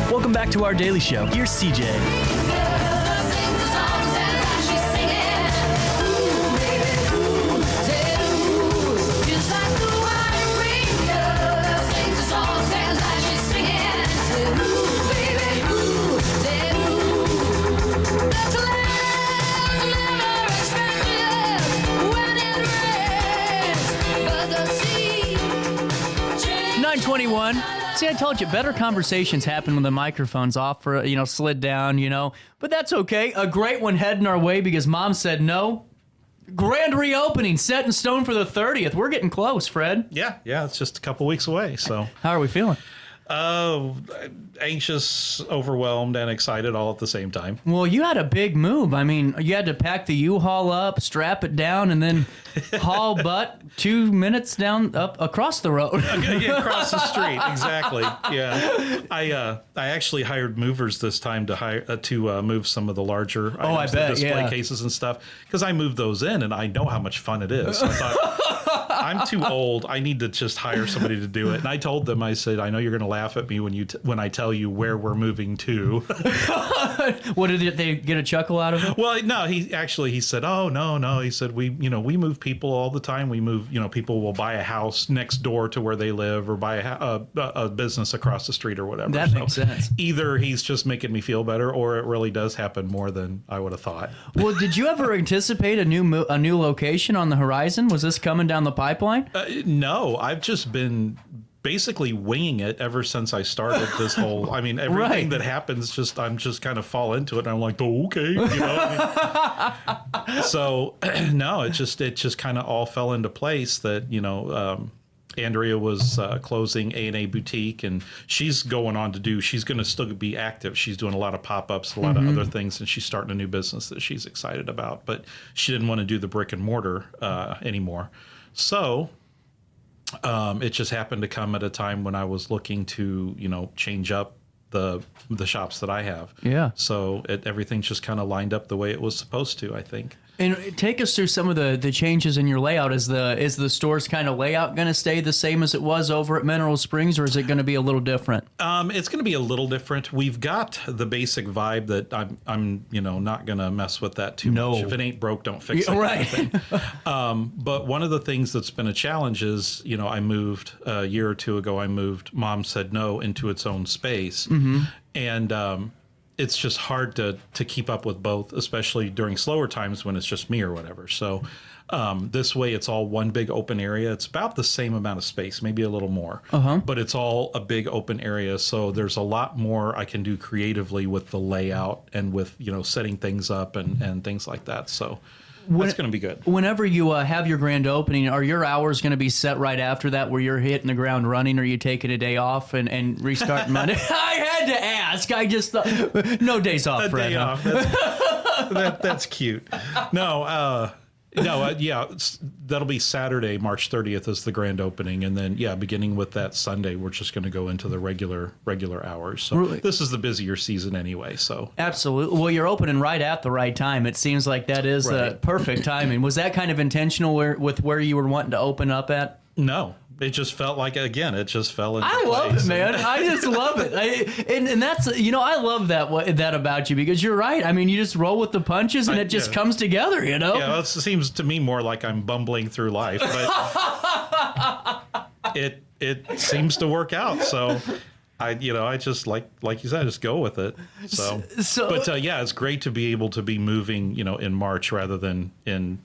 Welcome back to our daily show. Here's CJ. See, I told you, better conversations happen when the microphone's off or, slid down, But that's okay. A great one heading our way because Mom said no. Grand reopening set in stone for the 30th. We're getting close, Fred. Yeah, it's just a couple weeks away. So how are we feeling? Anxious, overwhelmed, and excited all at the same time. Well, you had a big move. I mean, you had to pack the U-Haul up, strap it down, and then haul butt 2 minutes down up across the road. Across the street, exactly. Yeah, I actually hired movers this time to move some of the larger items, the display cases and stuff, because I moved those in and I know how much fun it is. So I thought, I'm too old. I need to just hire somebody to do it. And I told them, I said, I know you're going to laugh at me when I tell you where we're moving to. What did they get a chuckle out of it? Well, no, he said, oh, no. He said, we move people all the time. We move, people will buy a house next door to where they live or buy a business across the street or whatever. That makes sense. Either he's just making me feel better or it really does happen more than I would have thought. Well, did you ever anticipate a new location on the horizon? Was this coming down the pipeline? No, I've just been basically winging it ever since I started this whole, everything that happens, I'm just kind of fall into it and I'm like, oh, okay. So no, it just kind of all fell into place that, Andrea was closing A&A Boutique, and she's going to still be active. She's doing a lot of pop-ups, a lot of other things, and she's starting a new business that she's excited about. But she didn't want to do the brick and mortar anymore. So it just happened to come at a time when I was looking to, change up the shops that I have. Yeah. So everything's just kind of lined up the way it was supposed to, I think. And take us through some of the changes in your layout. Is the store's kind of layout going to stay the same as it was over at Mineral Springs, or is it going to be a little different? It's going to be a little different. We've got the basic vibe that I'm not going to mess with that too much. If it ain't broke, don't fix it. Right. But one of the things that's been a challenge is, I moved a year or two ago. Mom said no into its own space, and it's just hard to keep up with both, especially during slower times when it's just me or whatever. So this way, it's all one big open area. It's about the same amount of space, maybe a little more, but it's all a big open area. So there's a lot more I can do creatively with the layout and with, setting things up and things like that. So that's going to be good. Whenever you have your grand opening, are your hours going to be set right after that where you're hitting the ground running, or are you taking a day off and restarting Monday? I had to ask. I just thought, no days off, Fred. Day off. That's cute. No, that'll be Saturday, March 30th is the grand opening. And then, beginning with that Sunday, we're just going to go into the regular hours. So really? This is the busier season anyway. So absolutely. Well, you're opening right at the right time. It seems like that is perfect timing. Was that kind of intentional with where you were wanting to open up at? No. It just felt like, again, it just fell into place. I love it, man. I just love it. And that's, I love that about you, because you're right. I mean, you just roll with the punches and it just comes together, Yeah, well, it seems to me more like I'm bumbling through life, but it seems to work out. So I just like you said, I just go with it. So but it's great to be able to be moving, in March rather than in,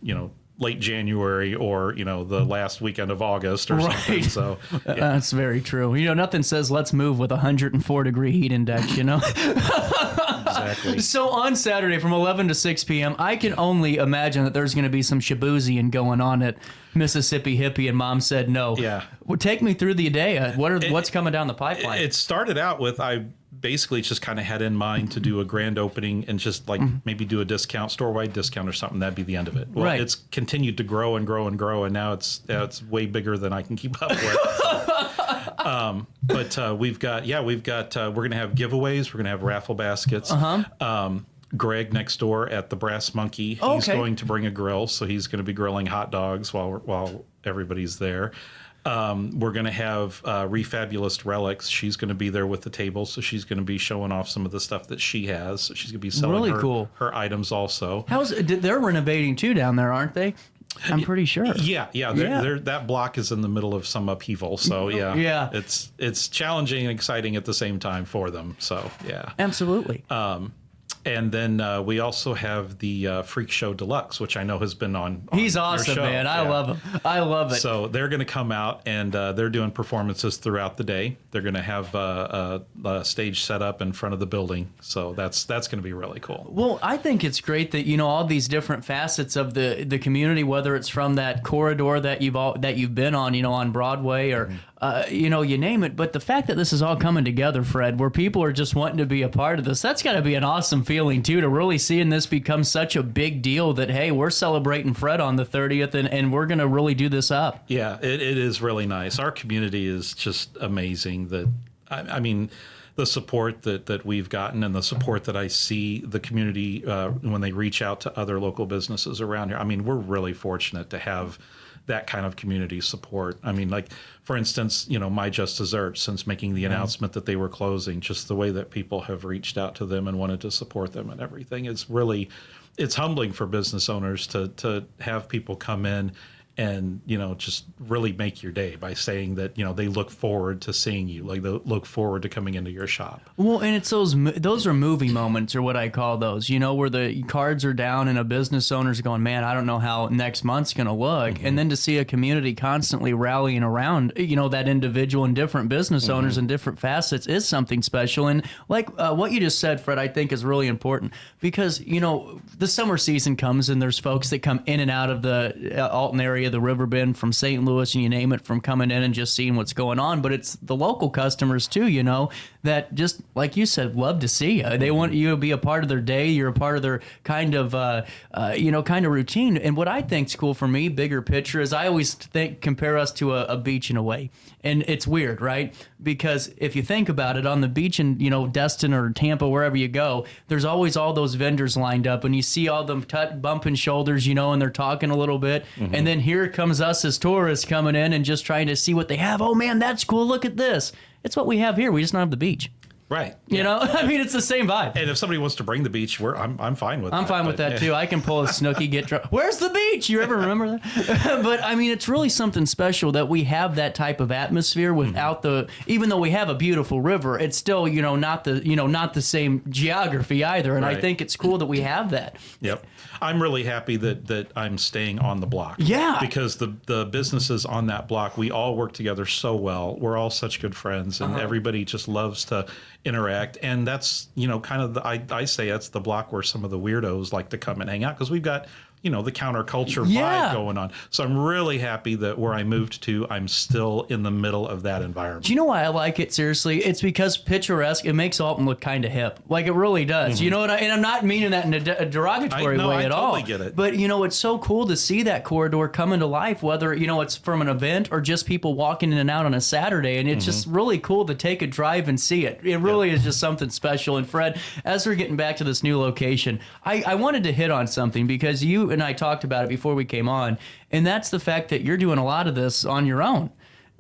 late January or, the last weekend of August or something. So that's very true. Nothing says let's move with 104-degree heat index, Exactly. So on Saturday from 11 to 6 p.m., I can only imagine that there's going to be some shaboozying going on at Mississippi Hippie, and Mom said no. Yeah. Well, take me through the day. What's coming down the pipeline? It started out with, I basically just kind of had in mind to do a grand opening and just maybe do a store-wide discount or something. That'd be the end of it. Well, it's continued to grow and grow and grow, and now it's way bigger than I can keep up with. But we're going to have giveaways. We're going to have raffle baskets. Greg next door at the Brass Monkey, he's going to bring a grill, so he's going to be grilling hot dogs while everybody's there. We're going to have Refabulous Relics. She's going to be there with the table, so she's going to be showing off some of the stuff that she has. So she's going to be selling Really cool. her items also. They're renovating too down there, aren't they? I'm pretty sure. Yeah. That block is in the middle of some upheaval, so Yeah. it's challenging and exciting at the same time for them. So yeah, Absolutely. and then we also have the Freak Show Deluxe, which I know has been on He's your awesome, show. man. I love him. I love it. So they're going to come out, and they're doing performances throughout the day. They're going to have a stage set up in front of the building. So that's going to be really cool. Well, I think it's great that all these different facets of the community, whether it's from that corridor that you've been on Broadway or you name it. But the fact that this is all coming together, Fred, where people are just wanting to be a part of this, that's got to be an awesome feeling too, to really seeing this become such a big deal that, hey, we're celebrating Fred on the 30th and we're going to really do this up. Yeah, it is really nice. Our community is just amazing. That I mean, the support that we've gotten and the support that I see the community when they reach out to other local businesses around here. I mean, we're really fortunate to have that kind of community support. I mean, like, for instance, My Just Dessert, since making the announcement that they were closing, just the way that people have reached out to them and wanted to support them and everything is really, it's humbling for business owners to have people come in and just really make your day by saying that they look forward to seeing you, like they look forward to coming into your shop. Well, and it's those are movie moments, or what I call those, where the cards are down and a business owner's going, man, I don't know how next month's going to look. And then to see a community constantly rallying around that individual and different business owners and different facets is something special. And like what you just said, Fred, I think is really important because the summer season comes and there's folks that come in and out of the Alton area, the Riverbend, from St. Louis, and you name it, from coming in and just seeing what's going on. But it's the local customers too, that just, like you said, love to see you. They want you to be a part of their day. You're a part of their kind of routine. And what I think's cool for me, bigger picture, is I always compare us to a beach in a way. And it's weird, right? Because if you think about it, on the beach in, Destin or Tampa, wherever you go, there's always all those vendors lined up, and you see all them bumping shoulders, and they're talking a little bit. And then here comes us as tourists coming in and just trying to see what they have. Oh man, that's cool. Look at this. It's what we have here. We just don't have the beach. Right. I mean, it's the same vibe. And if somebody wants to bring the beach, I'm fine with that. I'm fine with that too. I can pull a snooki, get drunk. Where's the beach? You ever remember that? But I mean, it's really something special that we have that type of atmosphere without even though we have a beautiful river, it's still, not the same geography either. And I think it's cool that we have that. Yep. I'm really happy that I'm staying on the block. Yeah. Because the businesses on that block, we all work together so well. We're all such good friends, and everybody just loves to interact. And that's, kind of I say that's the block where some of the weirdos like to come and hang out, because we've got, the counterculture vibe going on. So I'm really happy that where I moved to, I'm still in the middle of that environment. Do you know why I like it? Seriously, it's because picturesque. It makes Alton look kind of hip, like it really does. You know what? And I'm not meaning that in a derogatory way at all. I totally get it. But it's so cool to see that corridor come into life, whether it's from an event or just people walking in and out on a Saturday. And it's just really cool to take a drive and see it. It really is just something special. And Fred, as we're getting back to this new location, I wanted to hit on something, because you and I talked about it before we came on, and that's the fact that you're doing a lot of this on your own.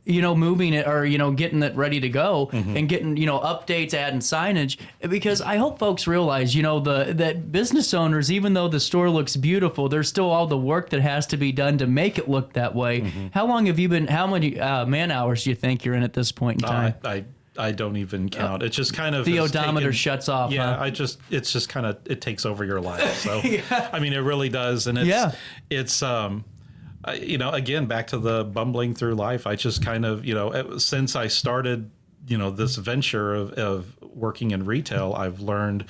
Moving it, or getting it ready to go, and getting updates, adding signage, because I hope folks realize that business owners, even though the store looks beautiful, there's still all the work that has to be done to make it look that way. How long have you been? How many man hours do you think you're in at this point in time? I don't even count. It's just kind of the odometer shuts off. Yeah, huh? it's just kind of, it takes over your life. So I mean, it really does, and it's again, back to the bumbling through life. I just kind of since I started this venture of working in retail, I've learned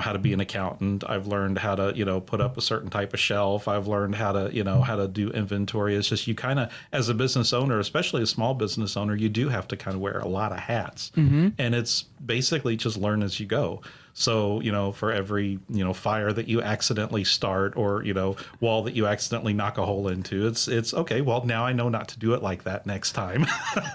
how to be an accountant. I've learned how to, put up a certain type of shelf. I've learned how to do inventory. It's just, you kind of, as a business owner, especially a small business owner, you do have to kind of wear a lot of hats. And it's basically just learn as you go. So, for every, fire that you accidentally start or, wall that you accidentally knock a hole into, it's okay. Well, now I know not to do it like that next time.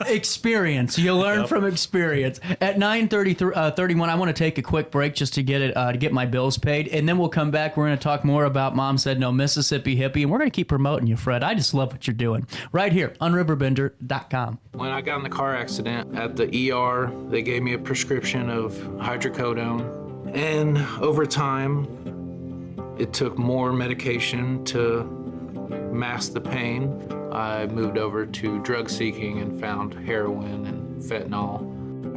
Experience. You learn from experience. At 9:31, I want to take a quick break just to get my bills paid, and then we'll come back. We're going to talk more about Mom Said No, Mississippi Hippie, and we're going to keep promoting you, Fred. I just love what you're doing right here on RiverBender.com. When I got in the car accident at the ER, they gave me a prescription of hydrocodone, and over time, it took more medication to mask the pain. I moved over to drug seeking and found heroin and fentanyl.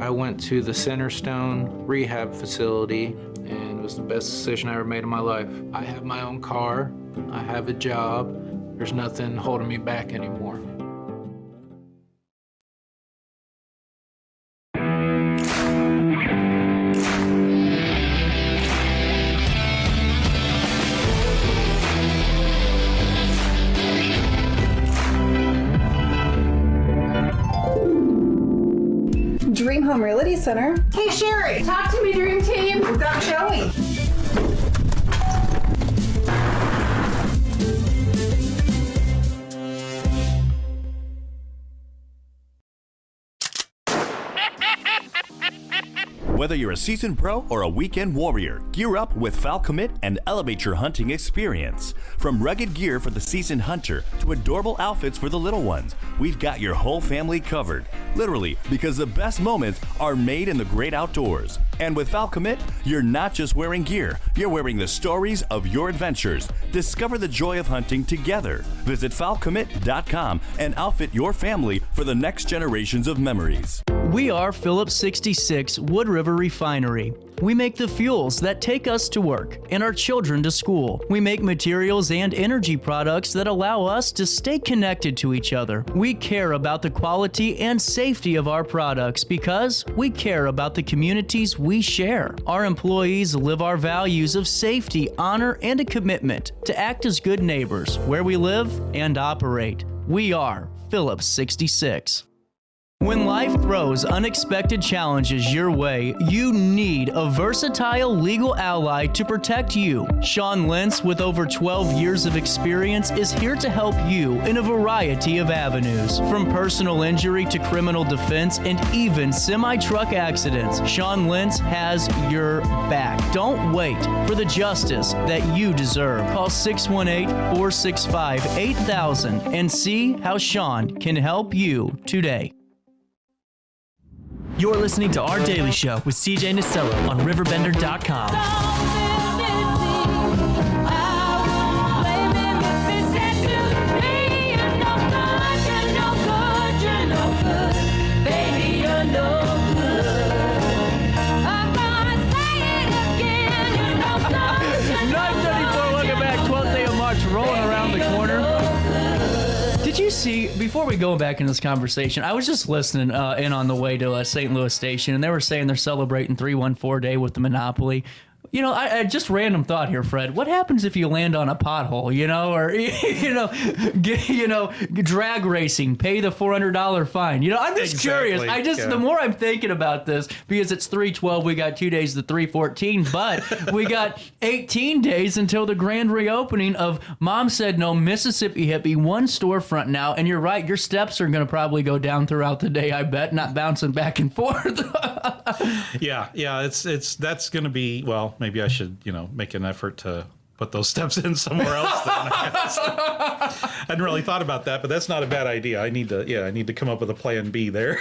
I went to the Centerstone rehab facility, and it was the best decision I ever made in my life. I have my own car, I have a job, there's nothing holding me back anymore. Dream Home Realty Center. Hey, Sherry. Talk to me, Dream Team. We've got Joey. Whether you're a seasoned pro or a weekend warrior, gear up with Falcommit and elevate your hunting experience. From rugged gear for the seasoned hunter to adorable outfits for the little ones, we've got your whole family covered. Literally, because the best moments are made in the great outdoors. And with Falcommit, you're not just wearing gear, you're wearing the stories of your adventures. Discover the joy of hunting together. Visit Falcommit.com and outfit your family for the next generations of memories. We are Phillips 66 Wood River Refinery. We make the fuels that take us to work and our children to school. We make materials and energy products that allow us to stay connected to each other. We care about the quality and safety of our products because we care about the communities we share. Our employees live our values of safety, honor, and a commitment to act as good neighbors where we live and operate. We are Phillips 66. When life throws unexpected challenges your way, you need a versatile legal ally to protect you. Sean Lentz, with over 12 years of experience, is here to help you in a variety of avenues. From personal injury to criminal defense and even semi-truck accidents, Sean Lentz has your back. Don't wait for the justice that you deserve. Call 618-465-8000 and see how Sean can help you today. You're listening to Our Daily Show with CJ Nasello on RiverBender.com. Rolling around the corner. Did you see, before we go back into this conversation, I was just listening in on the way to a St. Louis station, and they were saying they're celebrating 314 Day with the Monopoly. You know, I just random thought here, Fred. What happens if you land on a pothole, or, drag racing, pay the $400 fine? I'm just curious. The more I'm thinking about this, because it's 3/12, we got 2 days to 3/14, but we got 18 days until the grand reopening of Mom Said No, Mississippi Hippie, one storefront now. And you're right, your steps are going to probably go down throughout the day, I bet, not bouncing back and forth. Yeah, it's that's going to be, well, maybe I should, make an effort to put those steps in somewhere else. I hadn't really thought about that, but that's not a bad idea. I need to come up with a plan B there.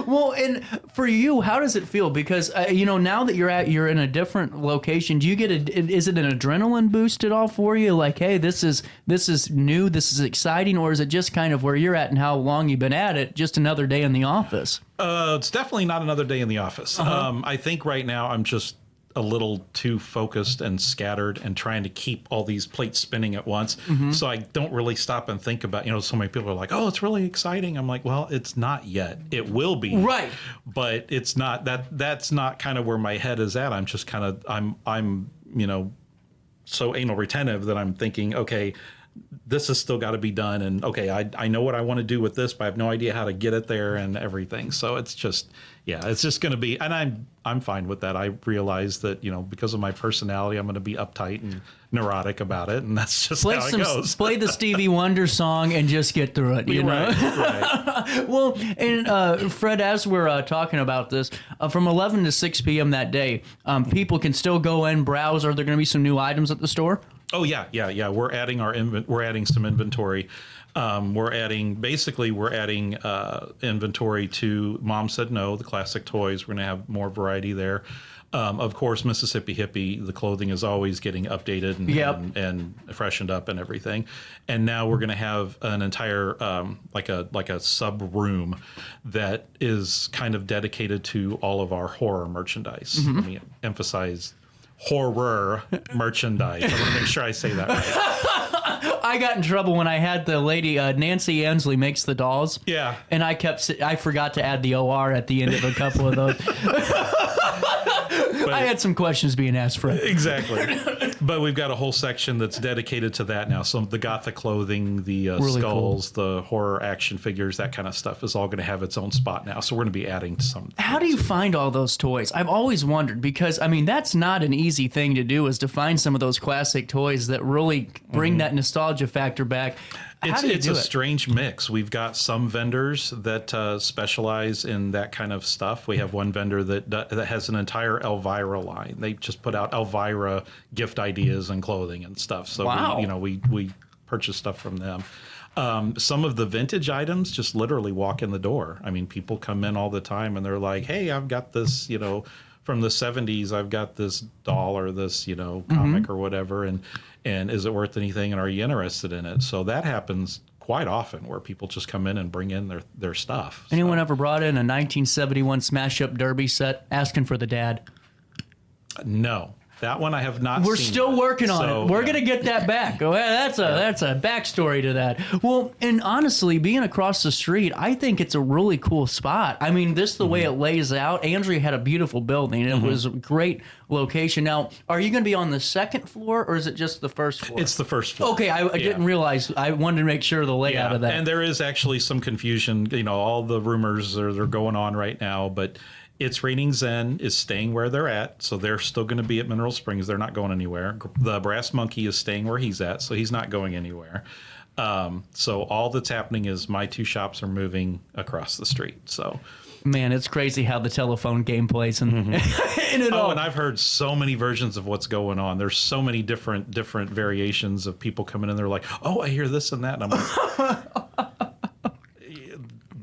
Well, and for you, how does it feel? Because now that you're in a different location, do you get is it an adrenaline boost at all for you? Like, hey, this is new, this is exciting, or is it just kind of where you're at and how long you've been at it, just another day in the office? It's definitely not another day in the office. I think right now I'm just a little too focused and scattered and trying to keep all these plates spinning at once. So I don't really stop and think about, so many people are like, oh, it's really exciting. I'm like, well, it's not yet. It will be. Right. But it's not that's not kind of where my head is at. I'm just kind of, I'm so anal retentive that I'm thinking, okay, this has still got to be done. And okay, I know what I want to do with this, but I have no idea how to get it there and everything. So it's just, it's just going to be, and I'm fine with that. I realize that, because of my personality, I'm going to be uptight and neurotic about it. And that's just how it goes. Play the Stevie Wonder song and just get through it, you know? Right. Well, and Fred, as we're talking about this, from 11 to 6 p.m. that day, people can still go in, browse. Are there going to be some new items at the store? Oh yeah. We're adding we're adding some inventory. We're adding inventory to Mom Said No, the classic toys. We're going to have more variety there. Of course, Mississippi Hippie, the clothing is always getting updated and freshened up and everything. And now we're going to have an entire like a sub room that is kind of dedicated to all of our horror merchandise. Let me emphasize horror merchandise. I want to make sure I say that right. I got in trouble when I had the lady Nancy Ansley makes the dolls. Yeah. And I forgot to add the OR at the end of a couple of those. I had some questions being asked for it. Exactly. But we've got a whole section that's dedicated to that now. So the Gothic clothing, the really skulls, the horror action figures, that kind of stuff is all going to have its own spot now. So we're going to be adding some. How do you find all those toys? I've always wondered, because, that's not an easy thing to do, is to find some of those classic toys that really bring that nostalgia factor back. It's a strange mix. We've got some vendors that specialize in that kind of stuff. We have one vendor that has an entire Elvira line. They just put out Elvira gift ideas and clothing and stuff. So wow. we purchase stuff from them. Some of the vintage items just literally walk in the door. People come in all the time and they're like, "Hey, I've got this, from the 70s, I've got this doll or this, comic or whatever, and is it worth anything, and are you interested in it?" So that happens quite often, where people just come in and bring in their stuff. Anyone ever brought in a 1971 Smash Up Derby set asking for the dad? No. That one I have not seen. We're still working on it. We're going to get that back. Well, that's a backstory to that. Well, and honestly, being across the street, I think it's a really cool spot. This the way it lays out. Andrea had a beautiful building. It was a great location. Now, are you going to be on the second floor, or is it just the first floor? It's the first floor. Okay, I didn't realize. I wanted to make sure the layout of that. And there is actually some confusion. All the rumors are going on right now, but It's Raining Zen is staying where they're at, so they're still going to be at Mineral Springs. They're not going anywhere. The Brass Monkey is staying where he's at, so he's not going anywhere. So all that's happening is my two shops are moving across the street. So, man, it's crazy how the telephone game plays and it all. And I've heard so many versions of what's going on. There's so many different variations of people coming in. They're like, "Oh, I hear this and that," and I'm like,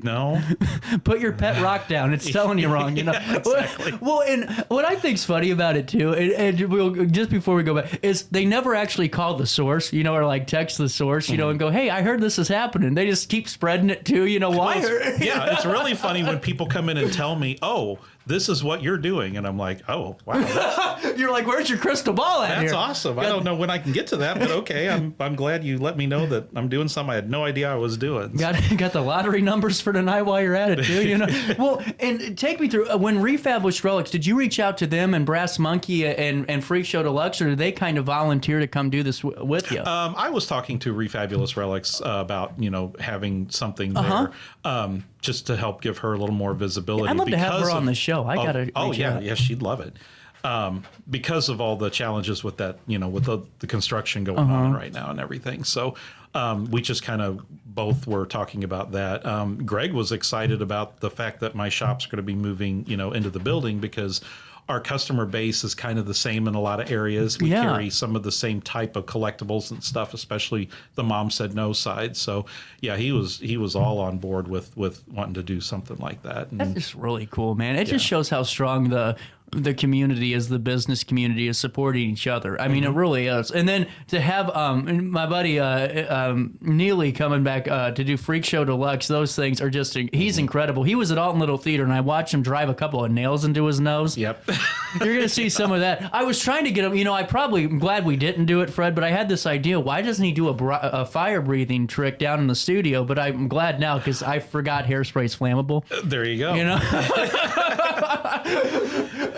no. Put your pet rock down. It's telling you wrong, you know. Yeah, exactly. Well, and what I think's funny about it too, and we'll just before we go back, is they never actually call the source, you know, or like text the source, you know, and go, "Hey, I heard this is happening." They just keep spreading it too, you know. Why? Yeah, it's really funny when people come in and tell me, "Oh, this is what you're doing," and I'm like, "Oh, wow." You're like, "Where's your crystal ball at?" That's here? awesome. I don't know when I can get to that, but okay. I'm glad you let me know that I'm doing something I had no idea I was doing. Got the lottery numbers for tonight while you're at it too, you know. Well, and take me through when Refabulous Relics. Did you reach out to them and Brass Monkey and Freak Show Deluxe, or did they kind of volunteer to come do this with you? I was talking to Refabulous Relics about having something there. Just to help give her a little more visibility. I'd love to have her on the show. I gotta. Yeah, she'd love it. Because of all the challenges with that, with the construction going on right now and everything. So we just kind of both were talking about that. Greg was excited about the fact that my shop's going to be moving, into the building because our customer base is kind of the same in a lot of areas. We carry some of the same type of collectibles and stuff, especially the Mom Said No side. So yeah, he was all on board with wanting to do something like that. And that's just really cool, man. It just shows how strong the community is, the business community is supporting each other. I mean, it really is. And then to have my buddy Neely coming back to do Freak Show Deluxe, those things are just, he's incredible. He was at Alton Little Theater, and I watched him drive a couple of nails into his nose. Yep. You're going to see some of that. I was trying to get him, I'm glad we didn't do it, Fred, but I had this idea. Why doesn't he do a fire breathing trick down in the studio? But I'm glad now because I forgot Hairspray's flammable. There you go.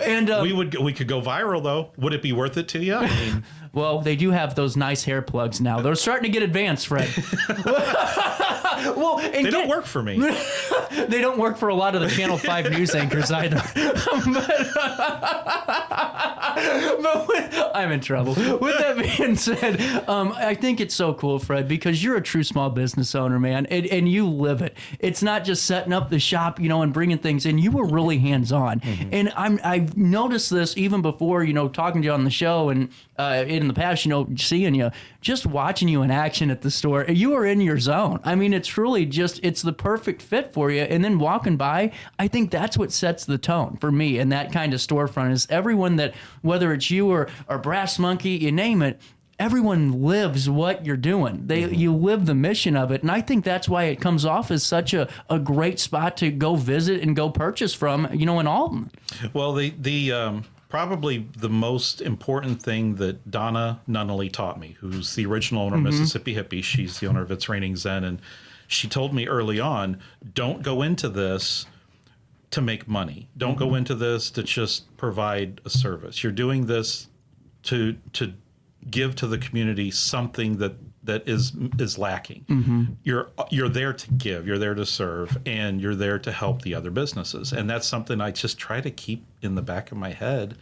And we could go viral though. Would it be worth it to you? I mean, well, they do have those nice hair plugs now. They're starting to get advanced, Fred. Well, and they don't work for me. They don't work for a lot of the Channel 5 news anchors either. I'm in trouble. With that being said, I think it's so cool, Fred, because you're a true small business owner, man, and you live it. It's not just setting up the shop, and bringing things in. You were really hands-on. Mm-hmm. And I've noticed this even before, talking to you on the show and in the past, seeing you, just watching you in action at the store. You are in your zone. I mean, it's really it's the perfect fit for you. And then walking by, I think that's what sets the tone for me in that kind of storefront is everyone that, whether it's you or Brass Monkey, you name it, everyone lives what you're doing. You live the mission of it. And I think that's why it comes off as such a great spot to go visit and go purchase from, in Alton. Well, the probably the most important thing that Donna Nunnally taught me, who's the original owner of Mississippi Hippie, she's the owner of It's Raining Zen, and she told me early on, don't go into this to make money. Don't go into this to just provide a service. You're doing this to give to the community something that is lacking. Mm-hmm. You're there to give, you're there to serve, and you're there to help the other businesses. And that's something I just try to keep in the back of my head.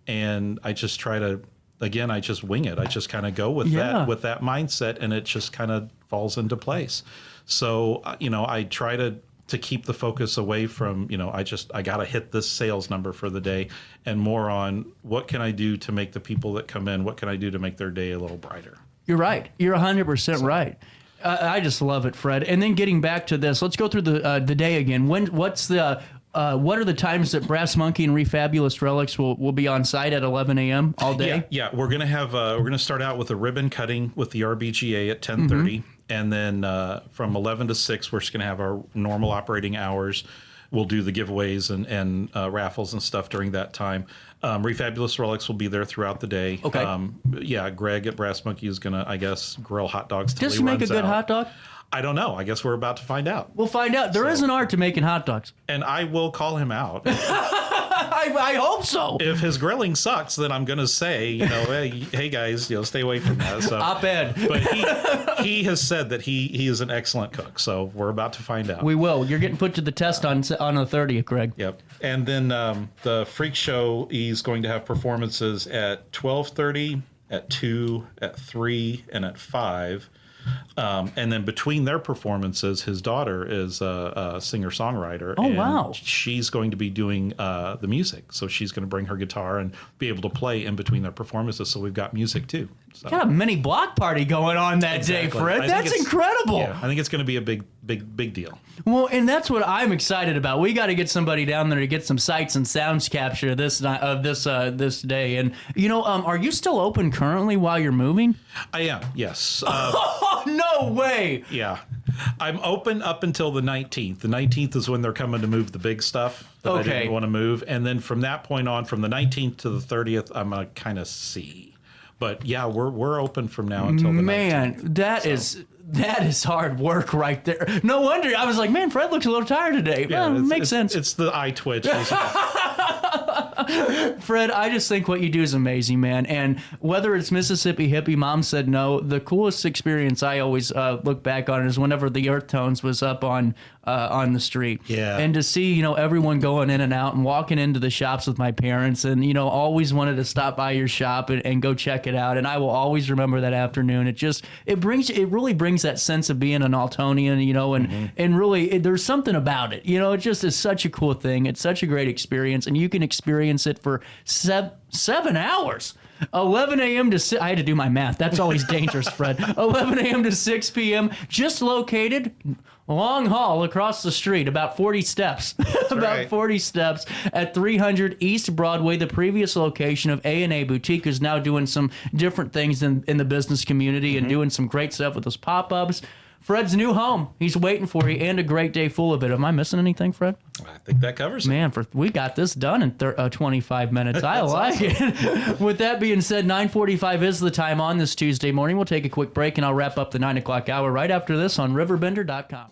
And I just try to, again, I just wing it. I just kind of go with that mindset, and it just kind of falls into place. So, I try to keep the focus away from, I got to hit this sales number for the day, and more on what can I do to make the people that come in, what can I do to make their day a little brighter? You're right. You're 100% right. I just love it, Fred. And then getting back to this, let's go through the day again. What are the times that Brass Monkey and Refabulous Relics will be on site at 11 a.m. all day? Yeah. We're gonna start out with a ribbon cutting with the RBGA at 10:30, and then from 11 to 6, we're just gonna have our normal operating hours. We'll do the giveaways and raffles and stuff during that time. Refabulous Relics will be there throughout the day. Okay. Greg at Brass Monkey is gonna, I guess, grill hot dogs till Does he he make a runs good out. hot dog? I don't know. I guess we're about to find out. We'll find out. There is an art to making hot dogs. And I will call him out. I hope so. If his grilling sucks, then I'm going to say, hey guys, stay away from that. So, op-ed. But he has said that he is an excellent cook. So we're about to find out. We will. You're getting put to the test on the 30th, Greg. Yep. And then the Freak Show, he's going to have performances at 12:30, at 2, at 3, and at 5. And then between their performances, his daughter is a singer-songwriter. Oh, and wow. she's going to be doing the music. So she's going to bring her guitar and be able to play in between their performances. So we've got music, too. So. Got a mini block party going on that day, Fred. That's incredible. Yeah, I think it's going to be a big deal. Well, and that's what I'm excited about. We got to get somebody down there to get some sights and sounds capture this day. And, are you still open currently while you're moving? I am, yes. No way. Yeah. I'm open up until the 19th. The 19th is when they're coming to move the big stuff that I didn't want to move. And then from that point on, from the 19th to the 30th, I'm going to kind of see. But yeah, we're open from now until the 19th. Man, that is hard work right there. No wonder. I was like, man, Fred looks a little tired today. Yeah, well, makes sense. It's the eye twitch. Fred, I just think what you do is amazing, man. And whether it's Mississippi Hippie, Mom Said No, the coolest experience I always look back on is whenever the Earth Tones was up on the street. Yeah. And to see, everyone going in and out and walking into the shops with my parents and, always wanted to stop by your shop and go check it out. And I will always remember that afternoon. It really brings that sense of being an Altonian, and really there's something about it. It just is such a cool thing. It's such a great experience, and you can experience it for 7 hours. 11 a.m. to 6. I had to do my math. That's always dangerous, Fred. 11 a.m. to 6 p.m. Just located long haul across the street, about 40 steps. About 40 steps at 300 East Broadway. The previous location of A&A Boutique is now doing some different things in the business community and doing some great stuff with those pop-ups. Fred's new home. He's waiting for you, and a great day full of it. Am I missing anything, Fred? I think that covers it. Man, we got this done in 25 minutes. I like it. With that being said, 9:45 is the time on this Tuesday morning. We'll take a quick break, and I'll wrap up the 9 o'clock hour right after this on RiverBender.com.